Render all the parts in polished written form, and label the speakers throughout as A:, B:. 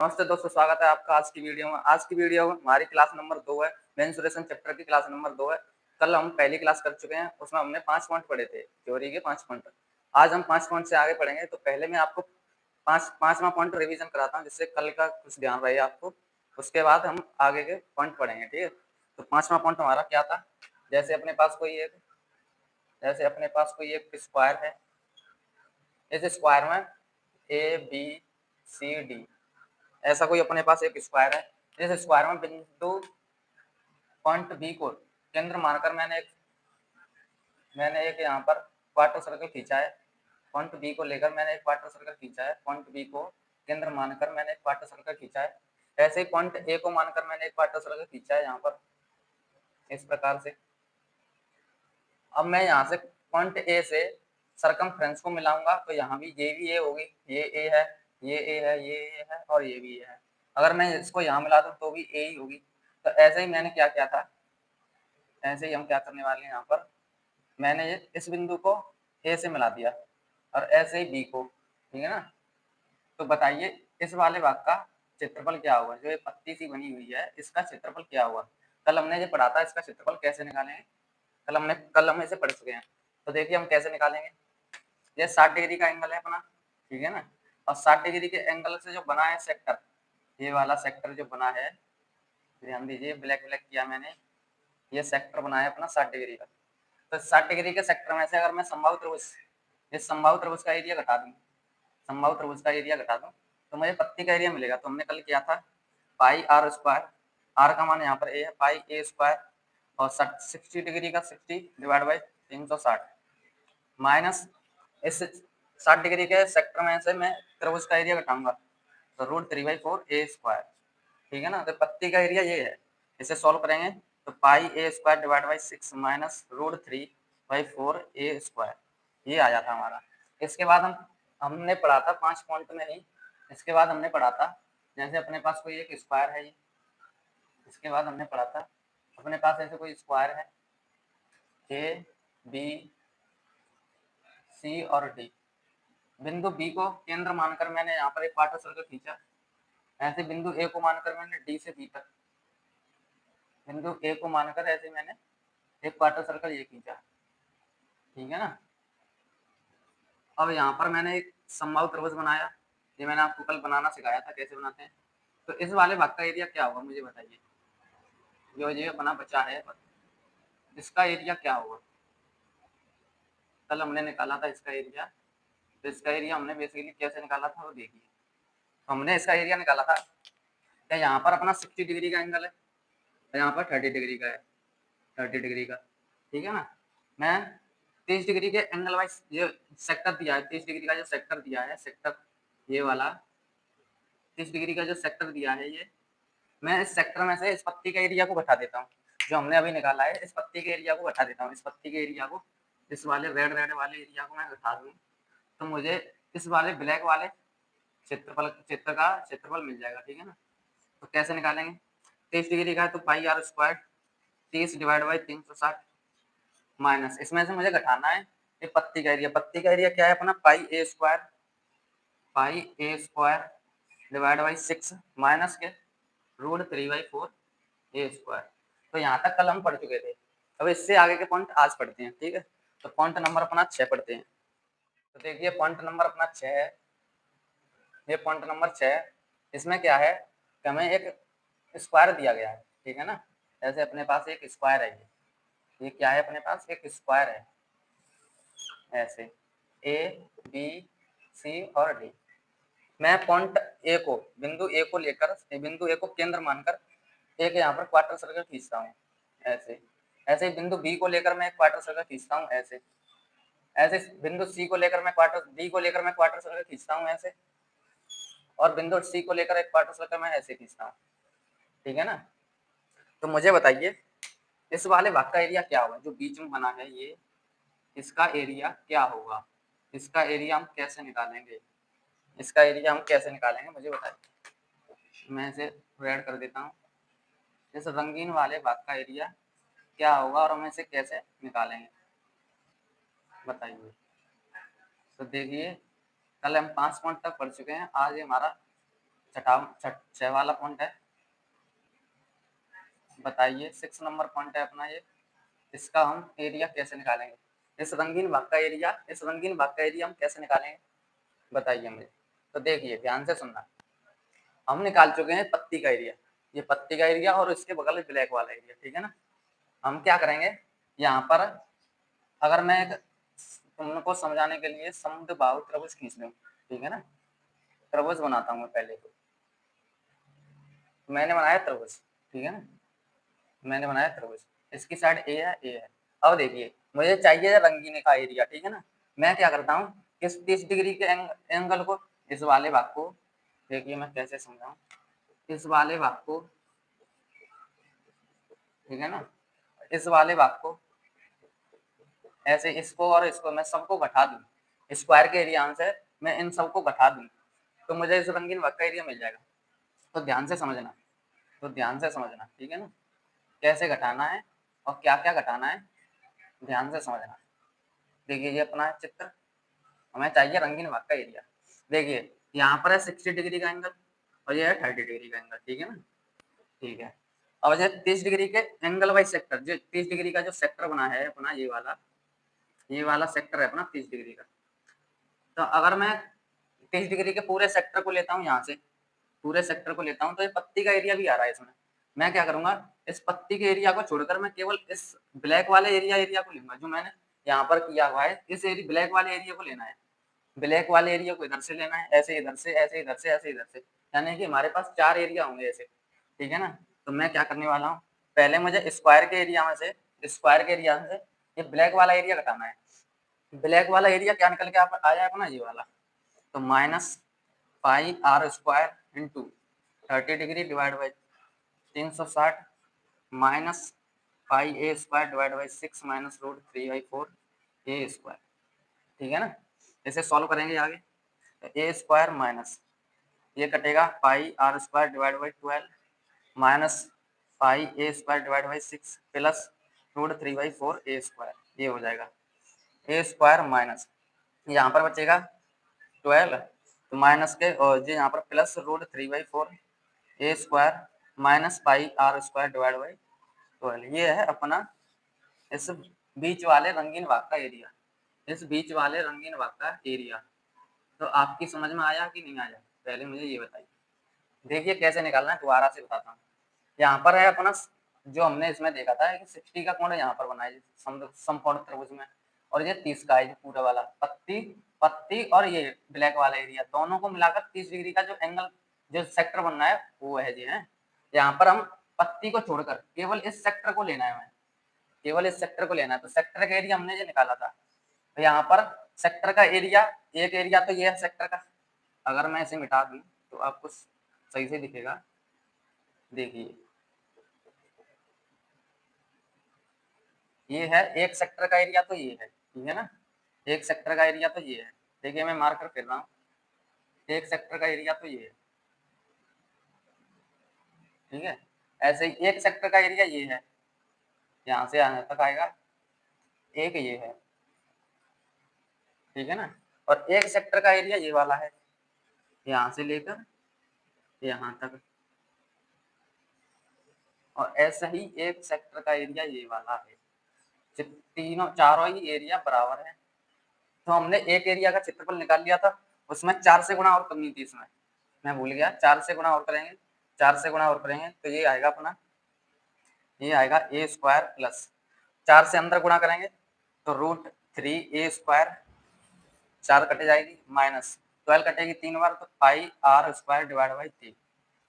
A: नमस्ते दोस्तों, स्वागत है आपका आज की वीडियो में। आज की वीडियो हमारी क्लास नंबर 2 है, मेंसुरेशन चैप्टर की क्लास नंबर 2 है। कल हम पहली क्लास कर चुके हैं, उसमें हमने 5 पॉइंट पढ़े थे, थ्योरी के 5 पॉइंट। आज हम 5 पॉइंट से आगे पढ़ेंगे, तो पहले मैं आपको पाँचवां पॉइंट रिवीजन कराता हूँ, जिससे कल का कुछ ध्यान रहे आपको। उसके बाद हम आगे के पॉइंट पढ़ेंगे, ठीक है। तो 5वां पॉइंट हमारा क्या था? जैसे अपने पास कोई एक स्क्वायर है, इस स्क्वायर में ABCD ऐसा कोई अपने पास एक स्क्वायर है। इस स्क्वायर में बिंदु पॉइंट बी को केंद्र मानकर मैंने एक यहाँ पर क्वार्टर सर्कल खींचा है। पॉइंट बी को लेकर मैंने एक क्वार्टर सर्कल खींचा है। पॉइंट बी को केंद्र मानकर मैंने एक क्वार्टर सर्कल खींचा है। ऐसे ही पॉइंट ए को मानकर मैंने एक क्वार्टर सर्कल खींचा है यहाँ पर, इस प्रकार से। अब मैं यहाँ से पॉइंट ए से सरकमफ्रेंस को मिलाऊंगा, तो यहाँ भी ये भी ए होगी, ये ए है, ये ए है, ये ए है और ये भी ए है। अगर मैं इसको यहाँ मिला दूँ तो भी ए ही होगी। तो ऐसे ही मैंने क्या किया था, ऐसे ही हम क्या करने वाले हैं यहाँ पर, मैंने इस बिंदु को ए से मिला दिया और ऐसे ही बी को, ठीक है ना। तो बताइए इस वाले भाग का क्षेत्रफल क्या होगा? जो ये पत्ती सी बनी हुई है, इसका क्षेत्रफल क्या होगा? कल हमने ये पढ़ा था, इसका क्षेत्रफल कैसे निकालेंगे। कल हम इसे पढ़ चुके हैं। तो देखिए हम कैसे निकालेंगे। ये 60 डिग्री का एंगल है अपना, ठीक है ना। और 60 डिग्री के एंगल से जो बना है सेक्टर, ये वाला सेक्टर जो बना है, ध्यान दीजिए, ब्लैक ब्लैक किया मैंने, ये सेक्टर बना है अपना 60 डिग्री का। तो 60 डिग्री के सेक्टर में से अगर मैं समबाहु त्रिभुज, इस समबाहु त्रिभुज का एरिया घटा दूं, समबाहु त्रिभुज का एरिया घटा दूं, तो मुझे पत्ती का एरिया मिलेगा। तो हमने कल किया था पाई आर स्क्वायर, आर का मान यहाँ पर ए है, पाई ए स्क्वायर, और 60 डिग्री का 60 डिवाइड बाई 360 माइनस इस 60 डिग्री के सेक्टर में से मैं त्रिभुज का एरिया घटाऊंगा, तो √3/4 ए स्क्वायर, ठीक है ना। तो पत्ती का एरिया ये है, इसे सॉल्व करेंगे तो pi a square divide by 6 minus √3/4 a square, ये आ जाता हमारा। इसके बाद हमने पढ़ा था 5 पॉइंट में ही, इसके बाद हमने पढ़ा था जैसे अपने पास कोई एक स्क्वायर है, इसके बाद हमने पढ़ा था अपने पास ऐसे कोई स्क्वायर है ABC और D। बिंदु बी को केंद्र मानकर मैंने यहाँ पर एक क्वार्टर सर्कल खींचा। ऐसे बिंदु ए को मानकर मैंने डी से बी तक, बिंदु ए को मानकर ऐसे मैंने एक क्वार्टर सर्कल ये खींचा, ठीक है ना। अब यहाँ पर मैंने एक समबाहु त्रिभुज बनाया, ये मैंने आपको कल बनाना सिखाया था कैसे बनाते हैं। तो इस वाले भाग का एरिया क्या होगा मुझे बताइए, जो ये बना बचा है, इसका एरिया क्या होगा? कल हमने निकाला था इसका एरिया। तो इसका एरिया हमने बेसिकली कैसे निकाला था वो देखिए। तो हमने इसका एरिया निकाला था, क्या यहाँ पर अपना 60 डिग्री का एंगल है, यहाँ पर 30 डिग्री का है, 30 डिग्री का, ठीक है ना। मैं 30 डिग्री के एंगल वाइज ये सेक्टर दिया है, 30 डिग्री का जो सेक्टर दिया है, सेक्टर ये वाला 30 डिग्री का जो सेक्टर दिया है, ये मैं इस सेक्टर में से इस पत्ती के एरिया को घटा देता हूँ, जो हमने अभी निकाला है, इस पत्ती के एरिया को घटा देता हूँ, इस पत्ती के एरिया को, इस वाले रेड रेड वाले एरिया को मैं घटा दूँ, तो मुझे इस वाले ब्लैक वाले क्षेत्र का क्षेत्रफल मिल जाएगा, ठीक है ना। तो कैसे निकालेंगे? 30 डिग्री का है तो pi r square 30 divide by 360 minus, इसमें से मुझे घटाना है ये पत्ती का एरिया। पत्ती का एरिया क्या है अपना, पाई a square divide by 6 minus के √3/4 ए स्क्वायर। तो यहाँ तक कल हम पढ़ चुके थे। अब इससे आगे के पॉइंट आज पढ़ते हैं, ठीक है। तो पॉइंट नंबर अपना 6 पढ़ते हैं। तो देखिए पॉइंट नंबर अपना 6 है, ये पॉइंट नंबर 6, इसमें क्या है कि हमें एक स्क्वायर दिया गया है, ठीक है ना। ऐसे अपने पास एक स्क्वायर है, ये क्या है अपने पास, एक स्क्वायर है, ऐसे ABC और D। मैं पॉइंट ए को, बिंदु ए को लेकर, बिंदु ए को केंद्र मानकर एक यहाँ पर क्वार्टर सर्कल खींचता हूँ, ऐसे। ऐसे ही बिंदु बी को लेकर मैं एक क्वार्टर सर्कल खींचता हूँ, ऐसे। ऐसे बिंदु सी को लेकर मैं डी को लेकर मैं क्वार्टर सर्कल खींचता हूँ, ऐसे। और बिंदु सी को लेकर एक क्वार्टर सर्कल मैं ऐसे खींचता हूँ, ठीक है ना। तो मुझे बताइए इस वाले भाग का एरिया क्या होगा, जो बीच में बना है ये, इसका एरिया क्या होगा? इसका एरिया हम कैसे निकालेंगे, इसका एरिया हम कैसे निकालेंगे मुझे बताइए। मैं इसे रेड कर देता हूँ। इस रंगीन वाले भाग का एरिया क्या होगा और हम इसे कैसे निकालेंगे बताइए। तो देखिए कल हम 5 पॉइंट तक पढ़ चुके हैं, आज हमारा छह वाला पॉइंट है, बताइए 6 नंबर पॉइंट है अपना ये। इसका हम एरिया कैसे निकालेंगे, इस रंगीन भाग का एरिया, इस रंगीन भाग का एरिया हम कैसे निकालेंगे बताइए मुझे। तो देखिए ध्यान से सुनना, हम निकाल चुके हैं पत्ती का एरिया, ये पत्ती का एरिया और इसके बगल ब्लैक वाला एरिया, ठीक है ना। हम क्या करेंगे यहाँ पर, अगर मैं एक तुमको समझाने के लिए समबाहु त्रिभुज खींच लूं, ठीक है ना, त्रिभुज बनाता हूँ मैं पहले। तो मैंने बनाया त्रिभुज, ठीक है ना, मैंने बनाया त्रिभुज, इसकी साइड ए है। अब देखिए मुझे चाहिए रंगीन का एरिया, ठीक है ना। मैं क्या करता हूँ, इस 30 डिग्री के एंगल को, इस वाले भाग को, देखिए मैं कैसे समझाऊं, इस वाले भाग को, ठीक है ना, इस वाले भाग को ऐसे, इसको और इसको मैं सबको घटा दूं, स्क्वायर के एरिया से मैं इन सबको घटा दूं, तो मुझे इस रंगीन भाग का एरिया मिल जाएगा। तो ध्यान से समझना, तो ध्यान से समझना, ठीक है ना, कैसे घटाना है और क्या क्या घटाना है, ध्यान से समझना। देखिए ये अपना चित्र, हमें चाहिए रंगीन भाग का एरिया। देखिए यहाँ पर है 60 डिग्री का एंगल और ये है 30 डिग्री का एंगल, ठीक है ना, ठीक है। अब जो 30 डिग्री के एंगल वाइज सेक्टर, जो 30 डिग्री का जो सेक्टर बना है अपना, ये वाला सेक्टर है अपना 30 डिग्री का। तो अगर मैं 30 डिग्री के पूरे सेक्टर को लेता हूँ, यहाँ से पूरे सेक्टर को लेता हूँ, तो ये पत्ती का एरिया भी आ रहा है इसमें। मैं क्या करूंगा, इस पत्ती के एरिया को छोड़कर मैं केवल इस ब्लैक वाले एरिया को लूंगा, जो मैंने यहाँ पर किया हुआ है, इस एरिया ब्लैक वाले एरिया को लेना है। ब्लैक वाले एरिया को इधर से लेना है, ऐसे इधर से, ऐसे इधर से, ऐसे इधर से, यानी कि हमारे पास 4 एरिया होंगे ऐसे, ठीक है ना। तो मैं क्या करने वाला हूँ, पहले मुझे स्क्वायर के एरिया में से, स्क्वायर के एरिया से ये ब्लैक वाला एरिया घटाना है। ब्लैक वाला एरिया क्या निकल के आ जाएगा ना, ये वाला, तो minus pi r square into 30 degree divide by 360 minus pi a square divide by 6 minus root 3/4 a square, ठीक है ना। इसे सॉल्व करेंगे आगे, तो ए स्क्वायर माइनस ये कटेगा pi r square divide by 12 minus pi a square divide by 6 plus root 3/4 a square, ये हो जाएगा ए स्क्वायर माइनस, यहाँ पर बचेगा 12, तो माइनस के और जी यहाँ पर plus root 3/4 a square minus pi r square divide by 12, ये है अपना इस बीच वाले रंगीन भाग का एरिया, इस बीच वाले रंगीन भाग का एरिया। तो आपकी समझ में आया कि नहीं आया, पहले मुझे ये बताइए। देखिए कैसे निकालना है, दोबारा से बताता हूँ। यहाँ पर है अपना, जो हमने इसमें देखा था कि 60 का कोण यहाँ पर बना है समकोण त्रिभुज में, और ये 30 का है जो पूरा वाला पत्ती, पत्ती और ये ब्लैक वाला एरिया, दोनों को मिलाकर 30 डिग्री का जो एंगल, जो सेक्टर बनना है वो है जी है। यहाँ पर हम पत्ती को छोड़कर केवल इस सेक्टर को लेना है, हमें केवल इस सेक्टर को लेना है। तो सेक्टर का एरिया हमने ये निकाला था, तो यहाँ पर सेक्टर का एरिया, एक एरिया तो ये है सेक्टर का, अगर मैं इसे मिटा दूं तो आपको सही से दिखेगा। देखिए ये है एक सेक्टर का एरिया, तो ये है, ठीक है ना, एक सेक्टर का एरिया तो ये है। देखिए मैं मार्कर कर रहा हूँ, एक सेक्टर का एरिया तो ये है, ठीक है। ऐसे ही एक सेक्टर का एरिया ये है, यहाँ से यहाँ तक आएगा, एक ये है, ठीक है ना। और एक सेक्टर का एरिया ये वाला है, यहाँ से लेकर यहाँ तक, और ऐसा ही एक सेक्टर का एरिया ये वाला है। तीनों चारों ही एरिया बराबर है। तो हमने एक एरिया का क्षेत्रफल निकाल लिया था, उसमें 4 से गुणा और करनी थी, इसमें मैं भूल गया, 4 से गुणा और करेंगे, 4 से गुणा और करेंगे तो ये आएगा अपना, ये आएगा ए स्क्वायर प्लस 4 से अंदर गुणा करेंगे तो रूट 3 ए स्क्वायर, 4 कटे जाएगी, माइनस 12 कटेगी 3 बार, तो pi r square divide by 3,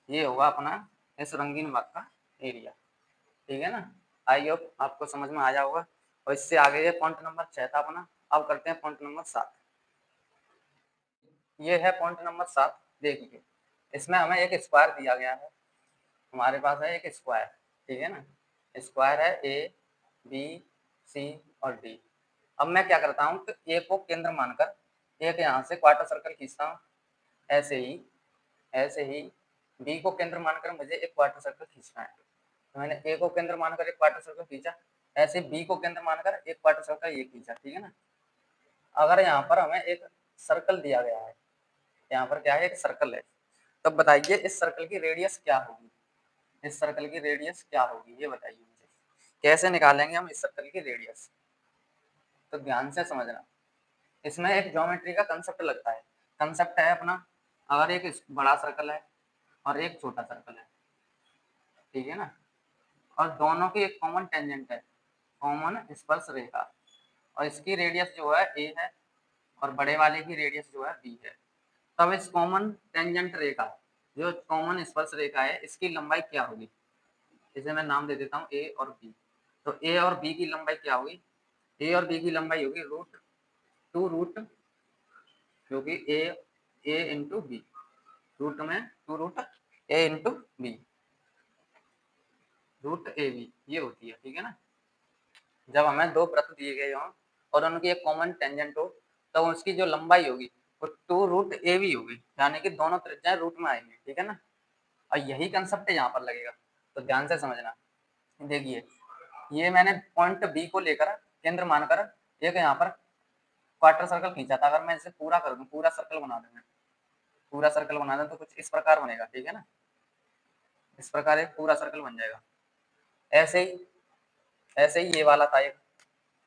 A: ये होगा अपना इस रंगीन भाग का एरिया, ठीक है ना। आई होप आपको समझ में आया होगा। और इससे आगे ये पॉइंट नंबर 6 था अपना। अब करते हैं पॉइंट नंबर 7। ये है पॉइंट नंबर 7। देखिए इसमें हमें एक स्क्वायर दिया गया है, हमारे पास है एक स्क्वायर, ठीक है ना, स्क्वायर है ए बी सी और डी। अब मैं क्या करता हूँ कि ए को केंद्र मानकर एक यहाँ से क्वार्टर सर्कल खींचता हूँ, ऐसे ही बी को केंद्र मानकर मुझे एक क्वार्टर सर्कल खींचना है। तो मैंने ए को केंद्र मानकर एक क्वार्टर सर्कल खींचा, ऐसे बी को केंद्र मानकर एक क्वार्टर सर्कल ये खींचा, ठीक है ना। अगर यहाँ पर हमें एक सर्कल दिया गया है, यहाँ पर क्या है, एक सर्कल है, तब बताइए इस सर्कल की रेडियस क्या होगी, इस सर्कल की रेडियस क्या होगी, ये बताइए मुझे। कैसे निकालेंगे हम इस सर्कल की रेडियस, तो ध्यान से समझना। इसमें एक ज्योमेट्री का कंसेप्ट लगता है। कंसेप्ट है अपना, अगर एक बड़ा सर्कल है और एक छोटा सर्कल है, ठीक है ना, और दोनों की एक कॉमन टेंजेंट है, कॉमन स्पर्श रेखा, और इसकी रेडियस जो है ए है और बड़े वाले की रेडियस जो है बी है, तब इस कॉमन टेंजेंट रेखा, जो कॉमन स्पर्श रेखा है, इसकी लंबाई क्या होगी। इसे मैं नाम दे देता हूँ ए और बी। तो ए और बी की लंबाई क्या होगी, ए और बी की लंबाई होगी रूट क्योंकि ए इंटू बी, रूट में two root a into b, root a b ये होती है, ठीक है ना। जब हमें दो वृत्त दिए गए हों और उनकी एक कॉमन टेंजेंट हो, तो उसकी जो लंबाई होगी वो टू रूट ए बी होगी, यानी कि दोनों त्रिज्याएं रूट में आएंगी, ठीक है ना। और यही कंसेप्ट यहाँ पर लगेगा, तो ध्यान से समझना। देखिए ये मैंने पॉइंट बी को लेकर केंद्र मानकर एक यहाँ पर क्वार्टर सर्कल खींचा था। अगर मैं इसे पूरा कर दूं, पूरा सर्कल बना दूं, पूरा सर्कल बना दें तो कुछ इस प्रकार बनेगा, ठीक है ना। इस प्रकार एक पूरा सर्कल बन जाएगा। ऐसे ही ये वाला था एक,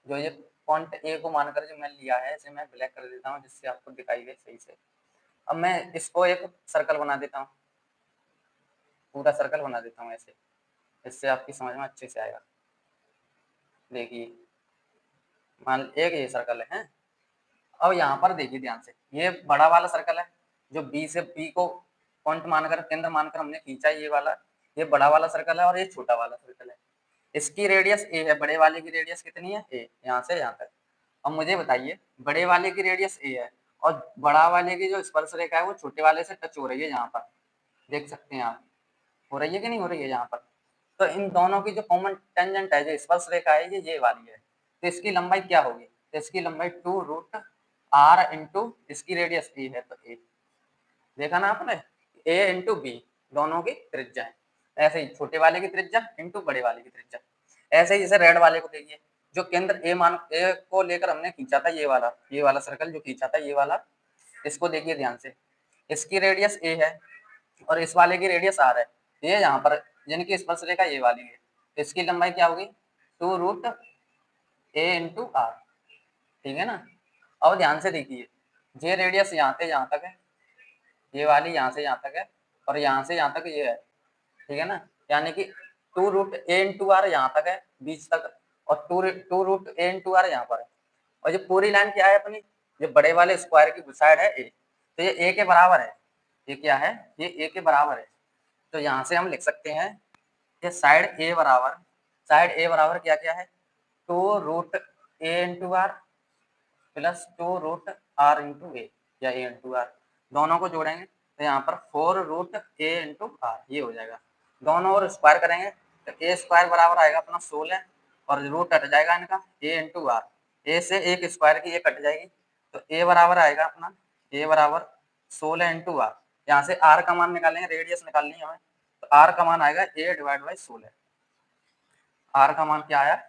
A: जो ये पॉइंट ए को मानकर जो मैंने लिया है, इसे मैं ब्लैक कर देता हूँ जिससे आपको दिखाई दे सही से। अब मैं इसको एक सर्कल बना देता हूँ, पूरा सर्कल बना देता हूँ ऐसे, इससे आपकी समझ में अच्छे से आएगा। देखिए मान एक ये सर्कल है। अब यहाँ पर देखिए ध्यान से, ये बड़ा वाला सर्कल है जो बी से बी को पॉइंट मानकर केंद्र मानकर हमने खींचा, ये वाला, ये बड़ा वाला सर्कल है और ये छोटा वाला सर्कल है। इसकी रेडियस ए है, बड़े वाले की रेडियस कितनी है ए, यहाँ से यहाँ तक। अब मुझे बताइए बड़े वाले की रेडियस ए है और बड़ा वाले की जो स्पर्श रेखा है वो छोटे वाले से टच हो रही है, यहाँ पर देख सकते हैं आप, हो रही है कि नहीं हो रही है यहाँ पर। तो इन दोनों की जो कॉमन टेंजेंट है, जो स्पर्श रेखा है, ये वाली है। तो इसकी लंबाई क्या होगी, तो इसकी लंबाई टू रूट आर इंटू इसकी रेडियस ए है, तो ए, देखा ना आपने, ए इंटू बी, दोनों की त्रिज्या है। ऐसे ही छोटे वाले की त्रिज्या इंटू बड़े वाले की त्रिज्या। ऐसे ही जैसे रेड वाले को देखिए, जो केंद्र ए को लेकर हमने खींचा था, ये वाला सर्कल जो खींचा था, ये वाला, इसको देखिए ध्यान से, इसकी रेडियस ए है और इस वाले की रेडियस आर है। ये यहाँ पर जिनकी स्पर्श रेखा ये वाली है, तो इसकी लंबाई क्या होगी, two root a into r, ठीक है ना। अब ध्यान से देखिए, ये रेडियस यहाँ से यहाँ तक है, ये वाली यहाँ से यहाँ तक है, और यहाँ से यहाँ तक ये है, ठीक है ना। यानी कि two root a into r यहाँ तक है बीच तक, और two root a into r यहाँ पर है। और ये पूरी लाइन क्या है अपनी, जो बड़े वाले स्क्वायर की साइड है ए, तो ये ए के बराबर है। ये क्या है, ये ए के बराबर है। तो यहाँ से हम लिख सकते हैं कि साइड ए बराबर क्या क्या है, two root a into r plus two root r into a, या ए इंटू आर, दोनों को जोड़ेंगे तो यहाँ पर four root a into r, ये हो जाएगा। दोनों और स्क्वायर करेंगे तो ए स्क्वायर बराबर आएगा अपना 16, और रूट कट जाएगा इनका ए इंटू आर, ए से एक स्क्वायर की ए कट जाएगी, तो ए बराबर आएगा अपना, ए बराबर 16 इंटू आर। यहाँ से आर का मान निकालेंगे, रेडियस निकालनी है हमें, तो आर का मान आएगा ए डिवाइड बाई 16। आर का मान क्या आया,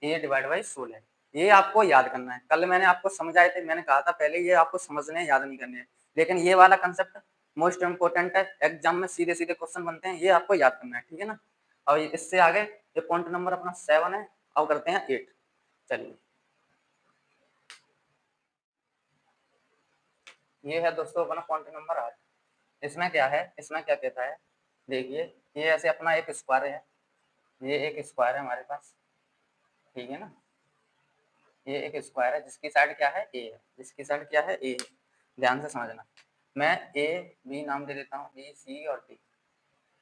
A: ए डिवाइड बाई 16। ये आपको याद करना है। कल मैंने आपको समझाए थे, मैंने कहा था पहले ये आपको समझने याद नहीं करने हैं, लेकिन ये वाला कंसेप्ट मोस्ट इम्पोर्टेंट है, एग्जाम में सीधे सीधे क्वेश्चन बनते हैं, ये आपको याद करना है, ठीक है ना। और इससे आगे ये पॉइंट नंबर अपना 7 है, अब करते हैं 8। चलिए ये है दोस्तों अपना पॉइंट नंबर 8। इसमें क्या है, इसमें क्या कहता है, देखिए ये ऐसे अपना एक स्क्वायर है, ये एक स्क्वायर है हमारे पास, ठीक है ना। ये एक स्क्वायर है जिसकी साइड क्या है ए है, जिसकी साइड क्या है ए है। ध्यान से समझना, मैं ए बी नाम दे देता हूँ, बी सी और डी।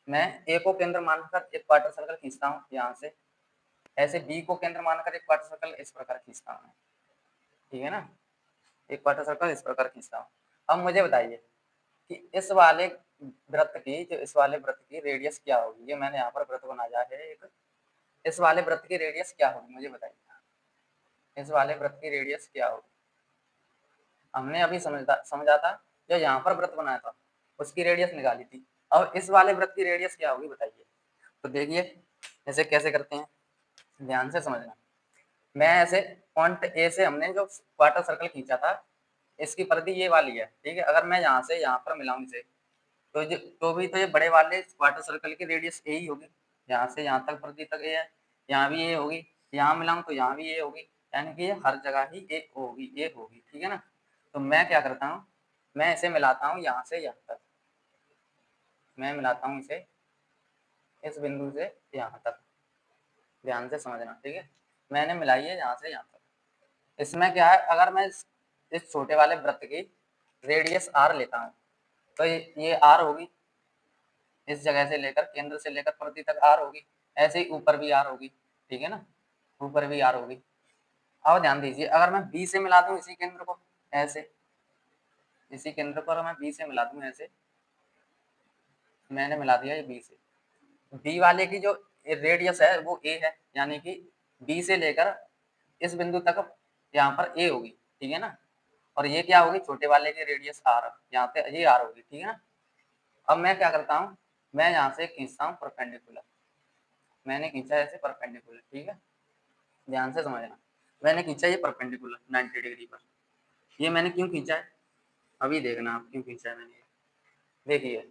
A: मैं ए को केंद्र मानकर एक क्वार्टर सर्कल खींचता हूँ यहाँ से, ऐसे बी को केंद्र मानकर एक क्वार्टर सर्कल इस प्रकार खींचता हूँ, ठीक है ना। एक क्वार्टर सर्कल इस प्रकार खींचता हूँ। अब मुझे बताइए कि इस वाले वृत्त की, जो इस वाले वृत्त की रेडियस क्या होगी। ये मैंने यहाँ पर वृत्त बनाया है एक, इस वाले वृत्त की रेडियस क्या होगी मुझे बताइए, इस वाले वृत्त की रेडियस क्या होगी। हमने अभी समझा था, जो यहाँ पर वृत्त बनाया था उसकी रेडियस निकाली थी। अब इस वाले वृत्त की रेडियस क्या होगी बताइए। तो देखिए ऐसे कैसे करते हैं, ध्यान से समझना। मैं ऐसे पॉइंट ए से हमने जो क्वार्टर सर्कल खींचा था, इसकी परिधि ये वाली है, ठीक है। अगर मैं यहाँ से यहाँ पर मिलाऊं इसे, तो ये बड़े वाले क्वार्टर सर्कल की रेडियस ए ही होगी। यहाँ से यहाँ तक प्रति तक ए है, यहाँ भी ए होगी, यहाँ मिलाऊँ तो यहाँ भी ए होगी, यानी कि ये हर जगह ही ए होगी, ठीक है ना। तो मैं क्या करता हूँ, मैं इसे मिलाता हूँ यहाँ से यहाँ तक, मैं मिलाता हूँ इसे इस बिंदु से यहाँ तक, ध्यान से समझना, ठीक है। मैंने मिलाई है यहाँ से यहाँ तक। इसमें क्या है, अगर मैं इस छोटे वाले वृत्त की रेडियस आर लेता हूँ तो ये आर होगी, इस जगह से लेकर केंद्र से लेकर प्रति तक आर होगी, ऐसे ही ऊपर भी आर होगी, ठीक है ना, ऊपर भी आर होगी। अब ध्यान दीजिए, अगर मैं बी से मिला दूं इसी केंद्र को, ऐसे इसी केंद्र पर मैं बी से मिला दूं, ऐसे मैंने मिला दिया ये बी से, बी वाले की जो रेडियस है वो ए है, यानी कि बी से लेकर इस बिंदु तक यहाँ पर ए होगी, ठीक है ना, और ये क्या होगी, छोटे वाले की रेडियस आर, यहाँ पे ये आर होगी, ठीक है ना। अब मैं क्या करता हूँ, मैं यहाँ से खींचता हूँ परपेंडिकुलर, मैंने खींचा ऐसे परपेंडिकुलर, ठीक है, ध्यान से समझना, मैंने खींचा ये परपेंडिकुलर 90 डिग्री पर। ये मैंने क्यों खींचा है, अभी देखना आप क्यों खींचा है मैंने, देखिए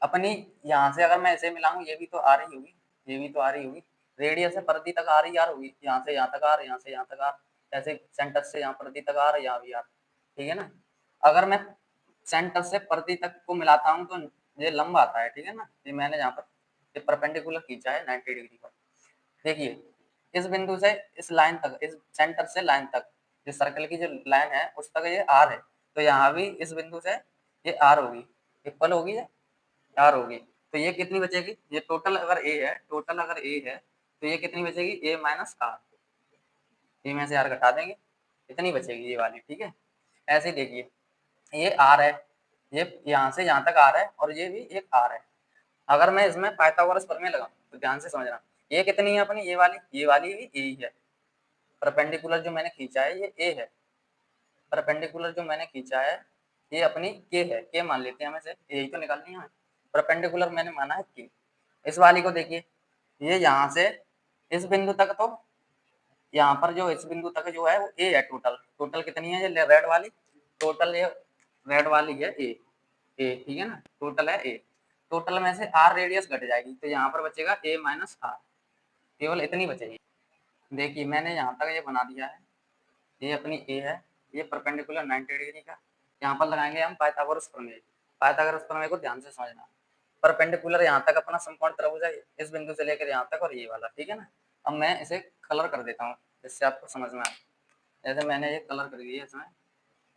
A: अपनी यहाँ से अगर मैं ऐसे मिलाऊं, ये भी तो आ रही होगी, ये भी तो आ रही होगी, रेडियस से प्रति तक आ रही यार होगी, यहाँ से यहाँ तक आ रही, यहाँ से यहाँ तक आ, ऐसे सेंटर से यहाँ प्रति तक आ रही, यहाँ भी यार, ठीक है ना। अगर मैं सेंटर से प्रति तक को मिलाता हूँ तो ये लंब आता है, ठीक है ना। ये मैंने यहाँ पर ये परपेंडिकुलर खींचा है 90 डिग्री पर। देखिए इस बिंदु से इस लाइन तक, इस सेंटर से लाइन तक, जो सर्कल की जो लाइन है उस तक ये आर है, तो यहाँ भी इस बिंदु से ये आर होगी, इक्वल होगी, आर होगी। तो ये कितनी बचेगी, ये टोटल अगर ए है, टोटल अगर ए है तो ये कितनी बचेगी, ए माइनस आर, ए में से आर घटा देंगे, इतनी बचेगी ये वाली, ठीक है। ऐसे ही देखिए ये आर है, ये यहाँ से यहाँ तक आर है, और ये भी एक आर है। अगर मैं इसमें पाइथागोरस प्रमेय लगाऊं तो ध्यान से समझना, ये कितनी है अपनी, ये वाली भी ए ही है, परपेंडिकुलर जो मैंने खींचा है ये ए है, परपेंडिकुलर जो मैंने खींचा है ये अपनी के है, के मान लेते हैं, हमें से यही तो निकालनी है, परपेंडिकुलर मैंने माना है के। इस वाली को देखिए, ये यहाँ से इस बिंदु तक, तो यहाँ पर जो इस बिंदु तक जो है वो ए है, टोटल टोटल कितनी है, ये रेड वाली, टोटल ये रेड वाली है ए, ठीक है ना, टोटल है ए, टोटल में से आर रेडियस घट जाएगी, तो यहाँ पर बचेगा ए माइनस आर, केवल इतनी बचेगी। देखिए मैंने यहाँ तक ये बना दिया है, ये अपनी ए है, ये परपेंडिकुलर 90 डिग्री का, यहाँ पर लगाएंगे हम पाइथागोरस प्रमेय, पाइथागोरस प्रमेय को ध्यान से समझना। परपेंडिकुलर यहाँ तक अपना समकोण त्रिभुज है, इस बिंदु से लेकर यहाँ तक, और ये वाला, ठीक है ना। अब मैं इसे कलर कर देता हूँ जिससे आपको समझ में आए। जैसे मैंने ये कलर कर दिया, इसमें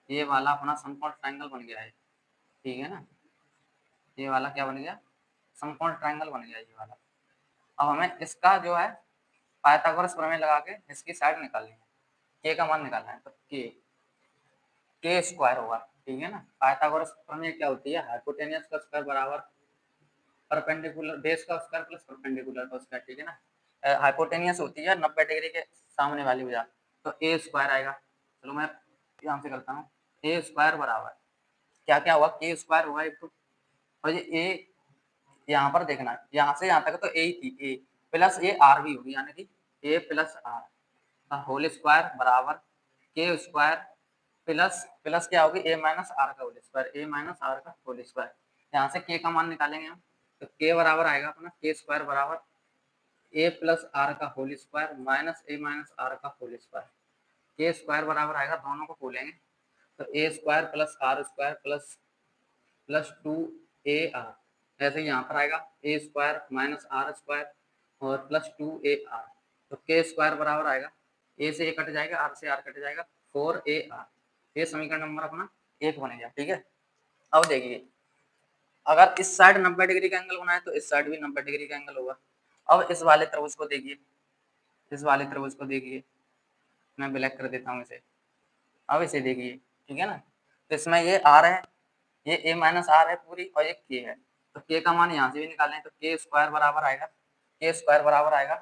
A: ये वाला अपना समकोण ट्रायंगल बन गया है, ठीक है ना, ये वाला क्या बन गया, समकोण ट्रायंगल बन गया ये वाला। अब हमें इसका जो है पाइथागोरस प्रमेय लगा के इसकी साइड निकालनी है, के का मान निकालना है, तो के स्क्वायर होगा, ठीक है ना। पाइथागोरस प्रमेय क्या होती है, हाइपोटेनियस का स्क्वायर बराबर परपेंडिकुलर बेस का स्क्वायर प्लस परपेंडिकुलर का स्क्वायर, ठीक है ना। हाइपोटेनियस होती है 90 डिग्री के सामने वाली भुजा, तो ए स्क्वायर आएगा। चलो मैं यहाँ से करता हूँ, ए स्क्वायर बराबर क्या क्या हुआ, के स्क्वायर हुआ एक तो, और ये ए यहाँ पर देखना, यहाँ से यहाँ तक तो ए ही थी, ए प्लस ए आर भी होगी, यानी कि ए प्लस आर का होल स्क्वायर बराबर के स्क्वायर प्लस प्लस क्या होगी, ए माइनस आर का whole square, a minus r का होल स्क्वायर। यहाँ से के का मान निकालेंगे हम, तो के बराबर आएगा अपना के स्क्वायर बराबर ए प्लस आर का whole square minus a minus r का होल स्क्वायर, के स्क्वायर बराबर आएगा, दोनों को खोलेंगे तो a square plus r square plus plus 2 AR, ऐसे यहाँ पर आएगा a square minus r square और प्लस 2 AR, तो के स्क्वायर बराबर आएगा, ए से ए कट जाएगा, आर से आर कट जाएगा, 4 AR। ये समीकरण नंबर अपना 1 बनेगा, ठीक है। अब देखिए अगर इस साइड 90 डिग्री का एंगल बनाए तो इस साइड भी 90 डिग्री का एंगल होगा। अब इस वाले त्रिभुज को देखिए, इस वाले त्रिभुज को देखिए, मैं ब्लैक कर देता हूँ इसे। अब इसे देखिए, ठीक है ना, तो इसमें ये आर है, ये ए माइनस आर है पूरी, और ये के है, तो के का मान यहाँ से भी निकालें तो के स्क्वायर बराबर आएगा, के स्क्वायर बराबर आएगा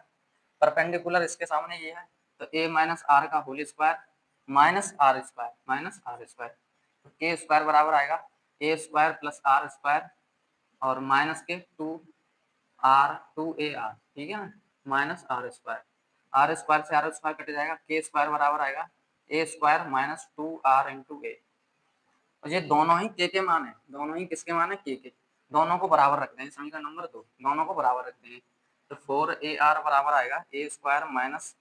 A: परपेंडिकुलर इसके सामने ये है, तो ए माइनस आर का whole square minus r square minus r square, तो के स्क्वायर बराबर आएगा a square plus r square और माइनस के 2 AR, ठीक है ना, माइनस आर स्क्वायर से आर स्क्वायर कट जाएगा, के स्क्वायर बराबर आएगा a square minus 2R into a. और ये दोनों ही के मान है, दोनों ही किसके मान है, के। दोनों को बराबर रखते हैं, समीकरण नंबर 2, दोनों को बराबर रखते हैं। तो 4AR बराबर आएगा a square minus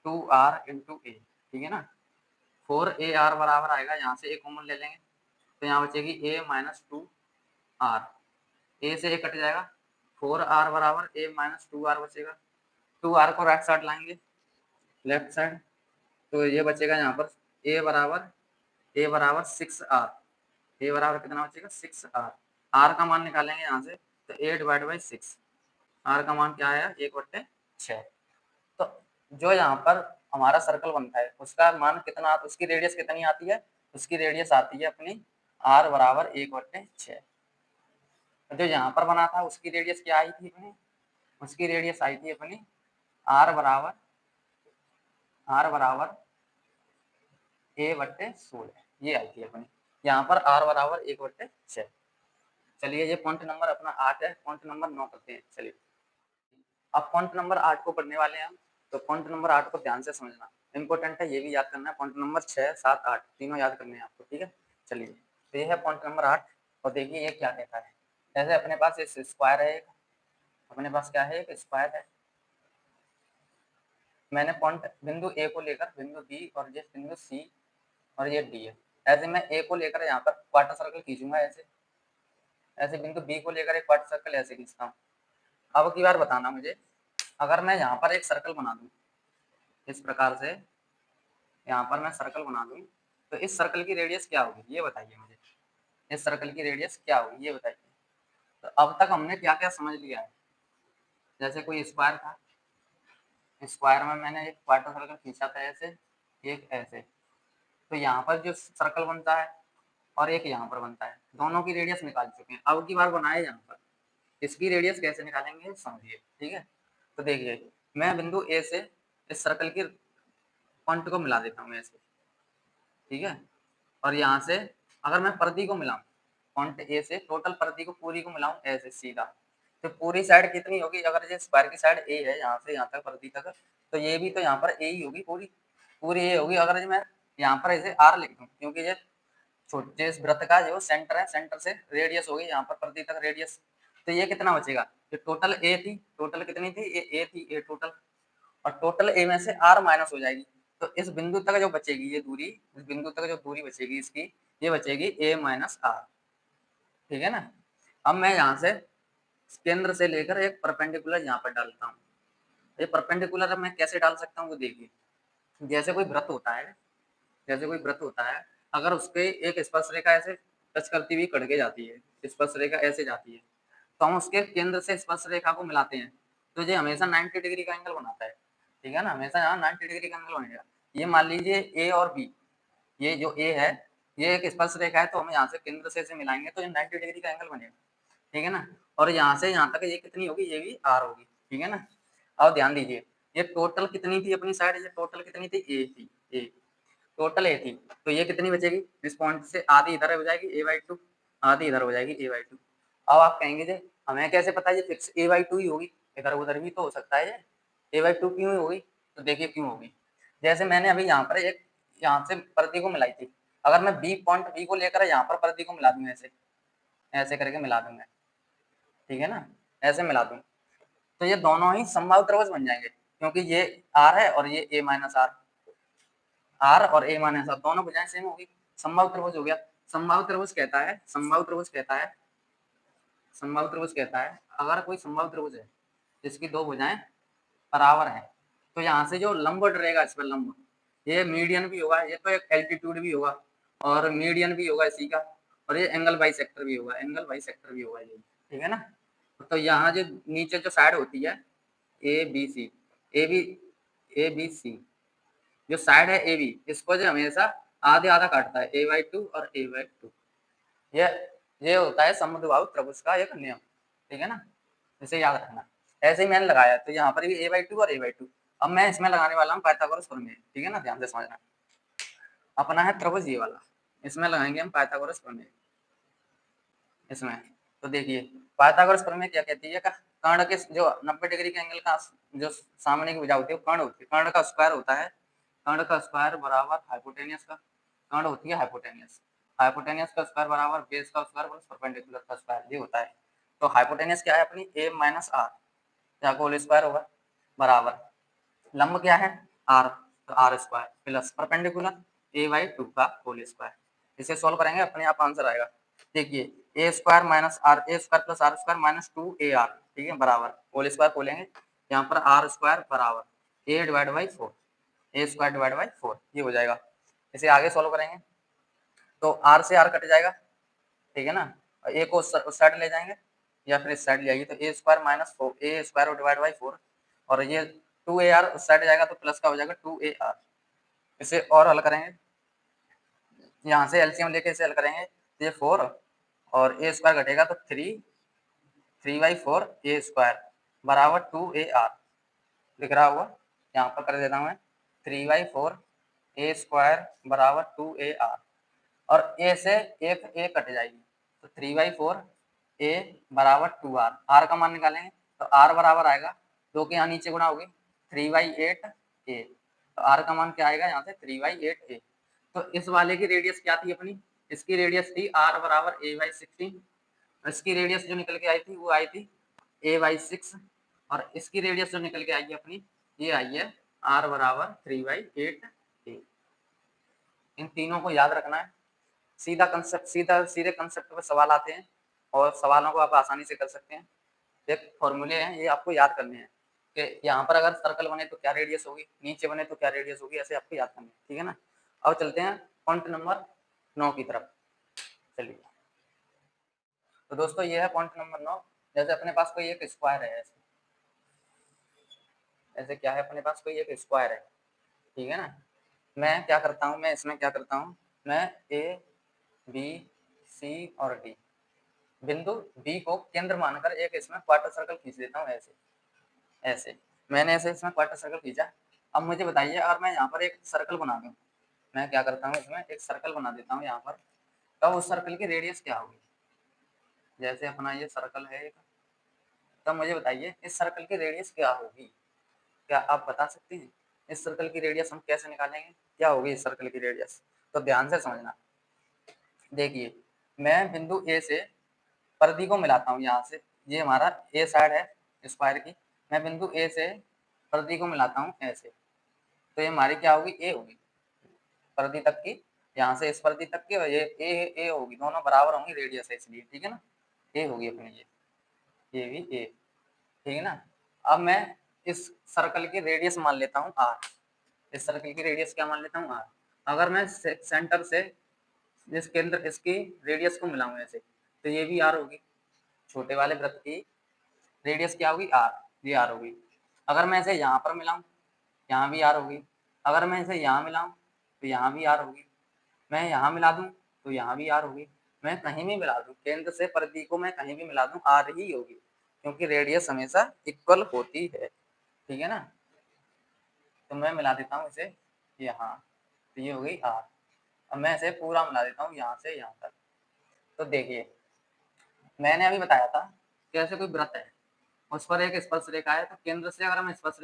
A: 2R into a, ठीक है ना। 4AR बराबर आएगा, यहाँ से ए कॉमन ले लेंगे तो यहाँ बचेगी ए माइनस 2R, ए से ए कट जाएगा, 4R बराबर ए माइनस 2R बचेगा, 2R को राइट साइड लाएंगे लेफ्ट साइड, तो ये बचेगा यहाँ पर ए बराबर 6R, ए बराबर कितना बचेगा 6R, आर का मान निकालेंगे यहाँ से तो ए डिवाइड बाई 6, आर का मान क्या आया 1/6। तो जो यहाँ पर हमारा सर्कल बनता है उसका मान कितना, उसकी रेडियस कितनी आती है, उसकी रेडियस आती है अपनी आर बराबर 1/6। जो यहाँ पर बना था उसकी रेडियस क्या आई थी अपनी, उसकी रेडियस आई थी अपनी आर बराबर A/16, ये आई थी अपनी, यहाँ पर आर बराबर 1/6। चलिए ये पॉइंट नंबर अपना 8 है, पॉइंट नंबर 9 करते हैं। चलिए अब पॉइंट नंबर 8 को पढ़ने वाले हैं हम, तो पॉइंट नंबर 8 को ध्यान से समझना इंपॉर्टेंट है, ये भी याद करना है। पॉइंट नंबर 6, 7, 8 तीनों याद करने हैं आपको, ठीक है। चलिए तो ये है पॉइंट नंबर 8 और देखिए ये क्या कहता है। जैसे अपने पास एक स्क्वायर है, अपने पास क्या है, एक स्क्वायर है। मैंने पॉइंट बिंदु ए को लेकर बिंदु बी और ये बिंदु सी और ये डी है, ऐसे मैं ए को लेकर यहाँ पर क्वार्टर सर्कल खींचूंगा, ऐसे ऐसे बिंदु बी को लेकर एक क्वार्टर सर्कल ऐसे खींचता हूँ। अब की बार बताना मुझे, अगर मैं यहाँ पर एक सर्कल बना दूँ इस प्रकार से, यहाँ पर मैं सर्कल बना दूँ तो इस सर्कल की रेडियस क्या होगी ये बताइए मुझे, इस सर्कल की रेडियस क्या होगी ये बताइए। तो अब तक हमने क्या क्या समझ लिया है, जैसे कोई स्क्वायर था, स्क्वायर में मैंने एक क्वार्टर सर्कल खींचा था ऐसे, एक ऐसे, तो यहाँ पर जो सर्कल बनता है और एक यहाँ पर बनता है, दोनों की रेडियस निकाल चुके हैं। अब की बार बनाए यहाँ पर इसकी रेडियस कैसे निकालेंगे समझिए, ठीक है। तो देखिए मैं बिंदु ए से इस सर्कल की पॉइंट को मिला देता हूँ ऐसे, ठीक है। और यहाँ से अगर मैं परिधि को मिलाऊं, पॉइंट ए से टोटल परिधि को पूरी को मिलाऊं ऐसे सीधा, तो पूरी साइड कितनी होगी, अगर ये स्क्वायर की साइड ए है यहाँ से यहाँ तक परिधि तक, तो ये भी तो यहाँ पर ए ही होगी, पूरी पूरी ए होगी। अगर मैं यहाँ पर ऐसे आर लिख दूं, क्योंकि ये छोटे इस वृत्त का जो सेंटर है, सेंटर से रेडियस होगी यहाँ पर परिधि तक रेडियस, तो ये कितना बचेगा, ये टोटल ए थी, टोटल कितनी थी, ये ए थी, ए टोटल, और टोटल ए में से आर माइनस हो जाएगी, तो इस बिंदु तक जो बचेगी ये दूरी, इस बिंदु तक जो दूरी बचेगी इसकी, ये बचेगी ए माइनस आर, ठीक है ना। अब मैं यहाँ से केंद्र से लेकर एक परपेंडिकुलर यहाँ पर डालता हूँ, ये परपेंडिकुलर मैं कैसे डाल सकता हूँ वो देखिए। जैसे कोई वृत्त होता है, जैसे कोई वृत्त होता है, अगर उसके एक स्पर्श रेखा ऐसे टच करती हुई कट के जाती है, स्पर्श रेखा ऐसे जाती है, तो हम उसके केंद्र से स्पर्श रेखा को मिलाते हैं, तो ये हमेशा 90 डिग्री का एंगल बनाता है, ठीक है ना, हमेशा यहाँ 90 डिग्री का एंगल बनेगा। ये मान लीजिए ए और बी, ये जो ए है ये एक स्पर्श रेखा है, तो हम यहाँ से केंद्र से इसे मिलाएंगे तो ये 90 डिग्री का एंगल बनेगा, ठीक है ना। और यहाँ से यहाँ तक ये कितनी होगी, ये भी आर होगी, ठीक है ना। अब ध्यान दीजिए ये टोटल कितनी थी अपनी साइड, ये टोटल कितनी थी, ए थी, ए टोटल ए थी, तो ये कितनी बचेगी, इस पॉइंट से आधी इधर हो जाएगी a/2, आधी इधर हो जाएगी a/2। अब आप कहेंगे जे हमें कैसे पता है ये फिक्स a/2 ही होगी, इधर उधर भी तो हो सकता है ये a/2 क्यों होगी, तो देखिए क्यों होगी। जैसे मैंने अभी यहाँ पर एक यहाँ से परिधि को मिलाई थी, अगर मैं बी पॉइंट बी को लेकर यहाँ पर परिधि को मिला दूंगा, ऐसे ऐसे करके मिला दूंगा, ठीक है ना, ऐसे मिला दूं तो ये दोनों ही समबाहु त्रिभुज बन जाएंगे, क्योंकि ये आर है और ये ए माइनस आर, आर और ए माइनस आर दोनों भुजाएं सेम होगी, समबाहु त्रिभुज हो गया। समबाहु त्रिभुज कहता है, समबाहु त्रिभुज कहता है, समबाहु त्रिभुज कहता है अगर कोई समबाहु त्रिभुज है जिसकी दो भुजाएं बराबर है, तो यहाँ से जो लंब रहेगा इस पर लंब, ये मीडियन भी होगा, ये तो एक एल्टीट्यूड भी होगा और मीडियन भी होगा इसी का, और ये एंगल बाइसेक्टर भी होगा, एंगल बाइसेक्टर भी होगा ये, ठीक है ना। तो यहाँ जो नीचे जो साइड होती है a b c, a b, a b c जो साइड है ए बी, इसको जो हमेशा आधे आधा काटता है a/2 और a/2, ये ये होता है समद्विबाहु त्रिभुज का एक नियम, ठीक है ना, इसे याद रखना। ऐसे ही मैंने लगाया तो यहाँ पर भी a/2 और a/2, अब मैं इसमें लगाने वाला हूँ पाइथागोरस प्रमेय, ठीक है ना, ध्यान से समझना। अपना है त्रिभुज ये वाला, इसमें लगाएंगे हम पाइथागोरस प्रमेय इसमें। तो देखिए पाइथागोरस प्रमेय क्या कहती है, कर्ण के जो 90 डिग्री के एंगल का जो सामने की भुजा होती है कर्ण होती है, कर्ण का स्क्वायर होता है, कर्ण का स्क्वायर बराबर हाइपोटेनियस का, कर्ण होती है हाइपोटेनियस, हाइपोटेनियस का स्क्वायर बराबर बेस का स्क्वायर प्लस परपेंडिकुलर का स्क्वायर, ये होता है। तो हाइपोटेनियस क्या है अपनी a माइनस आर, यहाँ होल स्क्वायर होगा बराबर लंब क्या है r, तो are square plus perpendicular a/2 का होल स्क्वायर। इसे सॉल्व करेंगे अपने आप आंसर आएगा। देखिए a square minus r, a square plus r square minus 2ar, ठीक है, बराबर होल स्क्वायर खोलेंगे यहाँ पर आर स्क्वायर बराबर a divide by 4, a square divide by 4 ये हो जाएगा। इसे आगे सॉल्व करेंगे तो आर से आर कट जाएगा, ठीक है ना, ए को उस साइड ले जाएंगे या फिर इस साइड ले आइए, तो a square minus 4 a square divide by 4 और ये 2ar उस साइड जाएगा तो प्लस का हो जाएगा 2ar। इसे और हल करेंगे, यहाँ से एलसीएम लेके इसे हल करेंगे तो ये 4 और ए स्क्वायर घटेगा तो 3/4 ए स्क्वायर बराबर 2ar दिख रहा होगा, यहाँ पर कर देता हूँ मैं 3/4 ए स्क्वायर बराबर 2ar और ए से एक ए कट जाएगी तो 3/4 ए बराबर 2r, आर का मान निकालेंगे तो आर बराबर आएगा 2 के यहाँ नीचे गुणा होगी 3/8 ए, तो आर का मान क्या आएगा यहाँ से 3/8 ए। तो इस वाले की रेडियस क्या थी अपनी, इसकी रेडियस थी r बराबर a/16, इसकी रेडियस जो निकल के आई थी वो आई थी a/6 और इसकी रेडियस जो निकल के आई है अपनी ये आई है r बराबर 3/8 ए। इन तीनों को याद रखना है, सीधा कंसेप्ट, सीधे कंसेप्ट पे सवाल आते हैं और सवालों को आप आसानी से कर सकते हैं। एक फॉर्मूले हैं ये आपको याद करने हैं कि यहाँ पर अगर सर्कल बने तो क्या रेडियस होगी, नीचे बने तो क्या रेडियस होगी, ऐसे आपको याद करना है, ठीक है ना। अब चलते हैं पॉइंट नंबर 9 की तरफ। चलिए तो दोस्तों ये है पॉइंट नंबर 9। जैसे अपने पास कोई एक स्क्वायर है, ऐसे क्या है अपने पास कोई एक स्क्वायर है, ठीक है ना। मैं क्या करता हूँ, मैं इसमें क्या करता हूँ, मैं ए बी सी और डी बिंदु बी को केंद्र मानकर एक इसमें क्वार्टर सर्कल खींच देता हूँ, ऐसे ऐसे मैंने ऐसे इसमें क्वार्टर सर्कल खींचा। अब मुझे बताइए अगर मैं यहाँ पर एक सर्कल बना दूँ, मैं क्या करता हूँ इसमें एक सर्कल बना देता हूँ यहाँ पर, तब उस सर्कल की रेडियस क्या होगी। जैसे अपना ये सर्कल है एक, तब मुझे बताइए इस सर्कल की रेडियस क्या होगी, क्या आप बता सकते हैं इस सर्कल की रेडियस हम कैसे निकालेंगे, क्या होगी इस सर्कल की रेडियस। तो ध्यान से समझना, देखिए मैं बिंदु ए से परिधि को मिलाता हूँ, यहाँ से ये हमारा ए साइड है स्क्वायर की, मैं बिंदु ए से परिधि को मिलाता हूँ ऐसे, तो ये हमारी क्या होगी ए होगी परिधि तक की, यहाँ से इस परिधि तक की, और ये ए होगी, दोनों बराबर होंगी रेडियस है इसलिए, ठीक है ना, ए होगी अपनी ये भी ए, ठीक है ना। अब मैं इस सर्कल की रेडियस मान लेता हूँ आर, इस सर्कल की रेडियस क्या मान लेता हूँ आर। अगर मैं सेंटर से जिस केंद्र इसकी रेडियस को मिलाऊं ऐसे, तो ये भी आर होगी, छोटे वाले वृत्त की रेडियस क्या होगी आर, ये आर होगी। अगर मैं इसे यहाँ पर मिलाऊं, यहाँ भी आर होगी। अगर मैं इसे यहाँ मिलाऊं तो यहाँ भी आर होगी। मैं यहाँ मिला दूं तो यहाँ भी आर होगी। मैं कहीं भी मिला दूं, केंद्र से परिधि को मैं कहीं भी मिला दूं आर ही होगी, क्योंकि रेडियस हमेशा इक्वल होती है, ठीक है ना। तो मैं मिला देता हूँ इसे यहाँ, तो ये हो गई आर। अब मैं इसे पूरा मिला देता हूँ यहाँ से यहाँ तक। तो देखिए मैंने अभी बताया था कि ऐसे कोई वृत्त है, उस पर एक स्पर्श रेखा है, तो केंद्र से अगर हम स्पर्श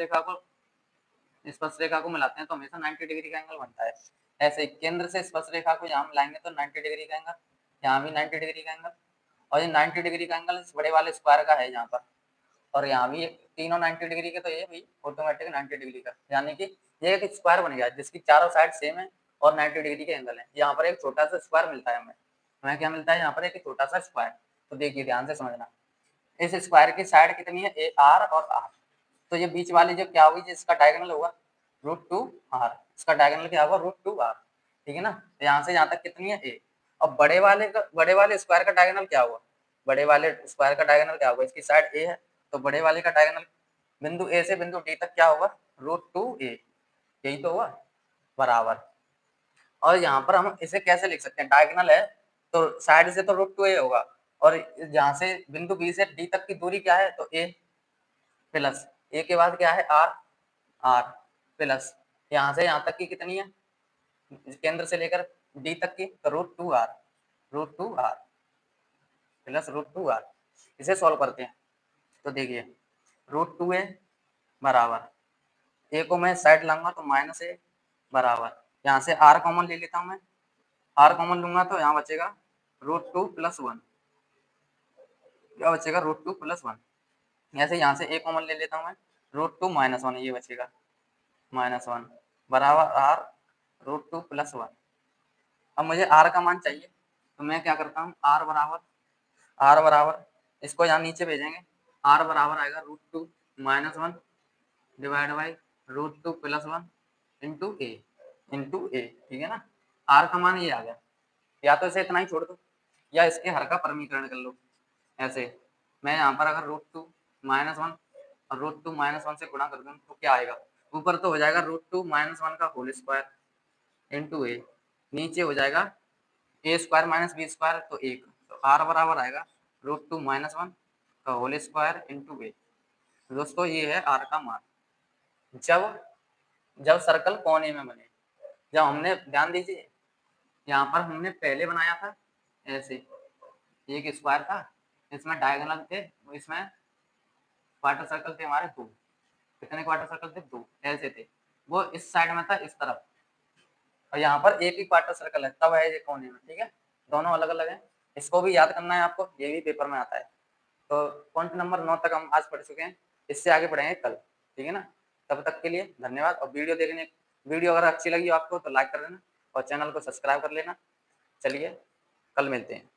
A: रेखा को मिलाते हैं तो हमेशा 90 डिग्री का एंगल बनता है। ऐसे ही केंद्र से स्पर्श रेखा को यहाँ मिलाएंगे तो 90 डिग्री का एंगल, यहाँ भी 90 डिग्री का एंगल, और ये 90 डिग्री का एंगल इस बड़े वाले स्क्वायर का है यहाँ पर, और यहाँ भी तीनों 90 डिग्री के, तो ये भी ऑटोमेटिक 90 डिग्री का, यानी कि ये एक स्क्वायर बन गया जिसकी चारों साइड सेम है और 90 डिग्री के एंगल है। यहाँ पर एक छोटा सा स्क्वायर मिलता है हमें क्या मिलता है यहाँ पर, एक छोटा सा स्क्वायर। तो देखिए ध्यान से समझना, इस स्क्वायर की साइड कितनी है ए आर और आर, तो ये बीच वाली जो क्या होगी, जिसका डायगोनल होगा √2r, इसका डायगोनल क्या होगा √2r, ठीक है ना। तो यहाँ से यहाँ तक कितनी है ए, और बड़े वाले स्क्वायर का डायगोनल क्या होगा, बड़े वाले स्क्वायर का डायगोनल क्या होगा, इसकी साइड ए है तो बड़े वाले का डायगोनल बिंदु ए से बिंदु डी तक क्या होगा √2a, यही तो होगा बराबर। और यहाँ पर हम इसे कैसे लिख सकते हैं, डायगोनल है तो साइड से तो √2a होगा, और जहाँ से बिंदु बी से डी तक की दूरी क्या है तो a प्लस ए के बाद क्या है आर, आर प्लस यहाँ से यहाँ तक की कितनी है, केंद्र से लेकर डी तक की, तो √2r प्लस √2r। इसे सॉल्व करते हैं तो देखिए √2a बराबर ए को मैं साइड लाऊंगा तो -a बराबर, यहाँ से आर कॉमन ले लेता हूँ मैं, आर कॉमन लूंगा तो यहाँ बचेगा √2 + 1, क्या बचेगा रूट टू प्लस वन। ऐसे यहाँ से ए कॉमन ले लेता हूँ मैं, रूट टू माइनस वन ये बचेगा, माइनस वन बराबर r root two plus one. अब मुझे आर का मान चाहिए, तो मैं क्या करता हूँ, आर बराबर इसको यहाँ नीचे भेजेंगे, आर बराबर आएगा root two minus one divide by root two plus one into a, ठीक है ना। आर का मान ये आ गया, या तो इसे इतना ही छोड़ दो या इसके हर का परमीकरण कर लो। ऐसे मैं यहाँ पर अगर रूट टू माइनस वन और रूट टू माइनस वन से गुणा कर दूँ तो क्या आएगा, ऊपर तो हो जाएगा रूट टू माइनस वन का होल स्क्वायर इंटू ए, नीचे हो जाएगा ए स्क्वायर माइनस बी स्क्वायर तो एक, तो आर बराबर आएगा रूट टू माइनस वन का होल स्क्वायर इंटू ए। दोस्तों ये है आर का मान जब जब सर्कल कोने में बने। जब हमने ध्यान दीजिए यहाँ पर हमने पहले बनाया था ऐसे, एक स्क्वायर था, इसमें डायगोनल थे, इसमें क्वार्टर सर्कल थे हमारे दो, कितने क्वार्टर सर्कल थे, दो ऐसे थे, वो इस साइड में था इस तरफ, और यहाँ पर एक ही क्वार्टर सर्कल है तब है ये कोने में, ठीक है, दोनों अलग अलग हैं। इसको भी याद करना है आपको, ये भी पेपर में आता है। तो पॉइंट नंबर 9 तक हम आज पढ़ चुके हैं, इससे आगे पढ़ेंगे कल, ठीक है ना। तब तक के लिए धन्यवाद, और वीडियो अगर अच्छी लगी हो आपको तो लाइक कर देना और चैनल को सब्सक्राइब कर लेना। चलिए कल मिलते हैं।